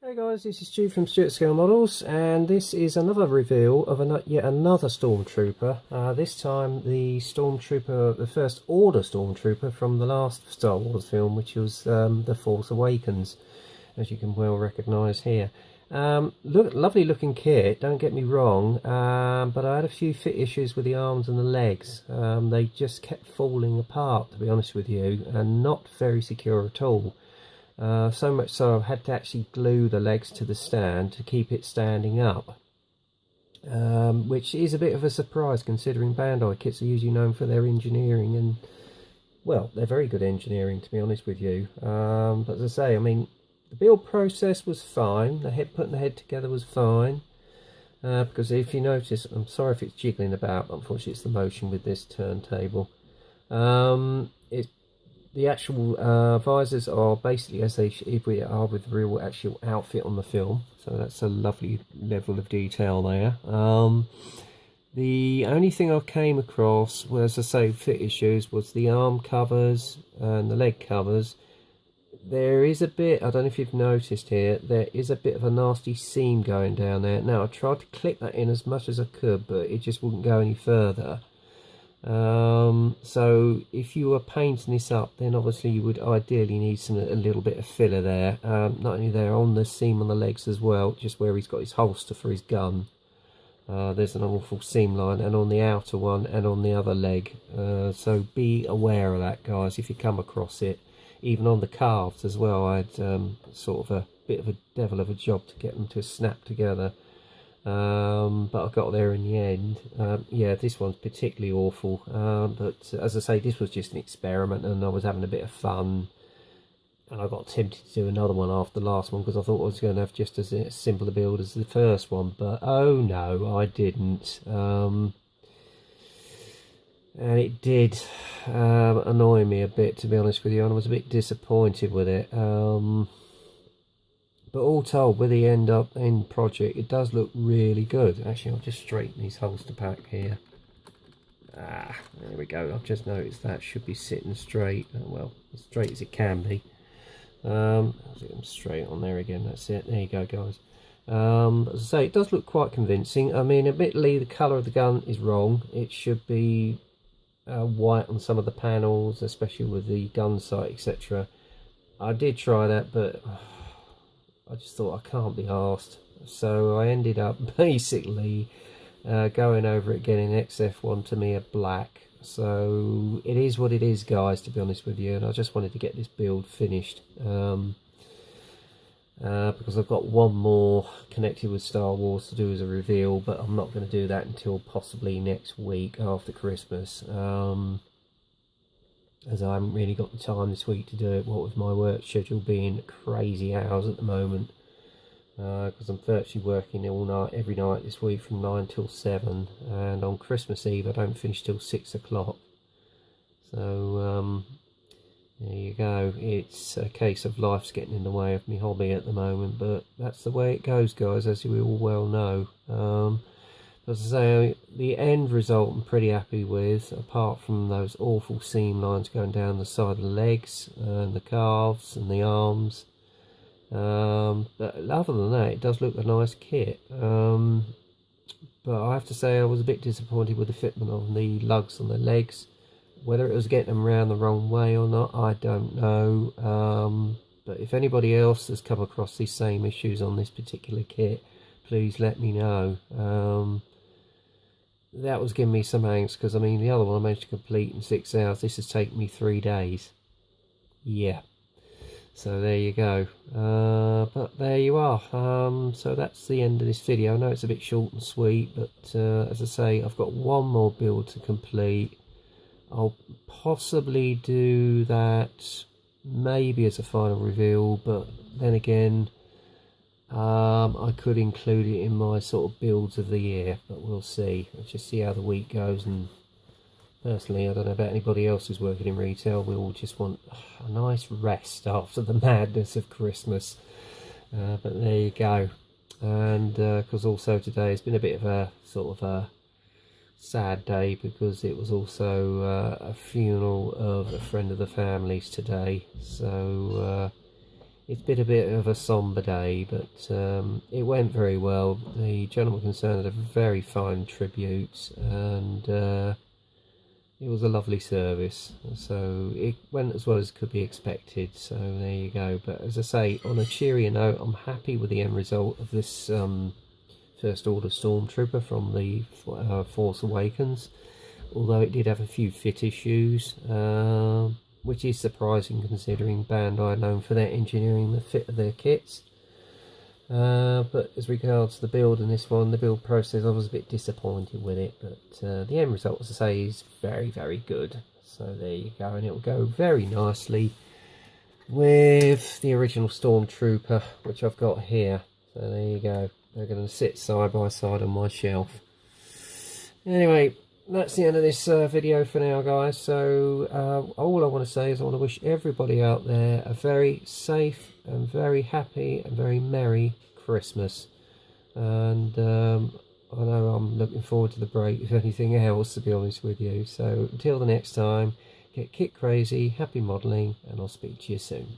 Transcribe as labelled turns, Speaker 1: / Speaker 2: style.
Speaker 1: Hey guys, this is Stu from Stuart Scale Models, and this is another reveal of yet another Stormtrooper. This time the Stormtrooper, the First Order Stormtrooper from the last Star Wars film, which was The Force Awakens, as you can well recognise here. Lovely looking kit, don't get me wrong, but I had a few fit issues with the arms and the legs. They just kept falling apart, to be honest with you, and not very secure at all. So much so I've had to actually glue the legs to the stand to keep it standing up, which is a bit of a surprise considering Bandai kits are usually known for their engineering, and well, they're very good engineering, to be honest with you. But as I say, I mean, the build process was fine, putting the head together was fine, because if you notice, I'm sorry if it's jiggling about, but unfortunately it's the motion with this turntable. The actual visors are basically as they are with the real actual outfit on the film, so that's a lovely level of detail there. The only thing I came across was, as I say, fit issues was the arm covers and the leg covers. There is a bit, I don't know if you've noticed here, there is a bit of a nasty seam going down there. Now I tried to clip that in as much as I could, but it just wouldn't go any further. So if you were painting this up, then obviously you would ideally need a little bit of filler there, not only there, on the seam on the legs as well, just where he's got his holster for his gun. There's an awful seam line, and on the outer one and on the other leg, so be aware of that, guys, if you come across it. Even on the calves as well, I had sort of a bit of a devil of a job to get them to snap together. But I got there in the end. Yeah, this one's particularly awful, but as I say, this was just an experiment and I was having a bit of fun, and I got tempted to do another one after the last one because I thought I was going to have just as simple a build as the first one, but oh no, I didn't. And it did annoy me a bit, to be honest with you, and I was a bit disappointed with it. But all told, with the end project, it does look really good. Actually, I'll just straighten these holster pack here. There we go. I've just noticed that should be sitting straight. Well, as straight as it can be. I'll get them straight on there again. That's it. There you go, guys. As I say, it does look quite convincing. I mean, admittedly, the colour of the gun is wrong. It should be white on some of the panels, especially with the gun sight, etc. I did try that, but I just thought I can't be arsed, so I ended up basically going over it, getting XF1 Tamiya black. So it is what it is, guys, to be honest with you, and I just wanted to get this build finished because I've got one more connected with Star Wars to do as a reveal, but I'm not going to do that until possibly next week after Christmas. As I haven't really got the time this week to do it, what with my work schedule being crazy hours at the moment, because I'm virtually working all night, every night this week from 9 till 7, and on Christmas Eve I don't finish till 6 o'clock. So there you go. It's a case of life's getting in the way of my hobby at the moment, but that's the way it goes, guys, as we all well know. As I say, the end result I'm pretty happy with, apart from those awful seam lines going down the side of the legs and the calves and the arms. But other than that, it does look a nice kit. But I have to say I was a bit disappointed with the fitment on the lugs on the legs. Whether it was getting them around the wrong way or not, I don't know. But if anybody else has come across these same issues on this particular kit, please let me know. That was giving me some angst, because I mean, the other one I managed to complete in 6 hours. This has taken me 3 days. Yeah, so there you go. But there you are. So that's the end of this video. I know it's a bit short and sweet, but as I say, I've got one more build to complete. I'll possibly do that maybe as a final reveal, but then again, I could include it in my sort of builds of the year, but we'll see. Let's just see how the week goes, and personally, I don't know about anybody else who's working in retail, we all just want a nice rest after the madness of Christmas. But there you go. And because also today has been a bit of a sort of a sad day, because it was also a funeral of a friend of the family's today, so It's been a bit of a sombre day, but it went very well. The gentleman concerned had a very fine tribute, and it was a lovely service. So it went as well as could be expected. So there you go. But as I say, on a cheerier note, I'm happy with the end result of this First Order Stormtrooper from the Force Awakens. Although it did have a few fit issues, which is surprising considering Bandai are known for their engineering the fit of their kits. But as regards to the build in this one, the build process, I was a bit disappointed with it, but the end result, as I say, is very, very good. So there you go, and it will go very nicely with the original Stormtrooper, which I've got here. So there you go, they're going to sit side by side on my shelf. Anyway, that's the end of this video for now, guys. So all I want to say is I want to wish everybody out there a very safe and very happy and very merry Christmas. And I know I'm looking forward to the break, if anything else, to be honest with you. So until the next time, get kit crazy, happy modelling, and I'll speak to you soon.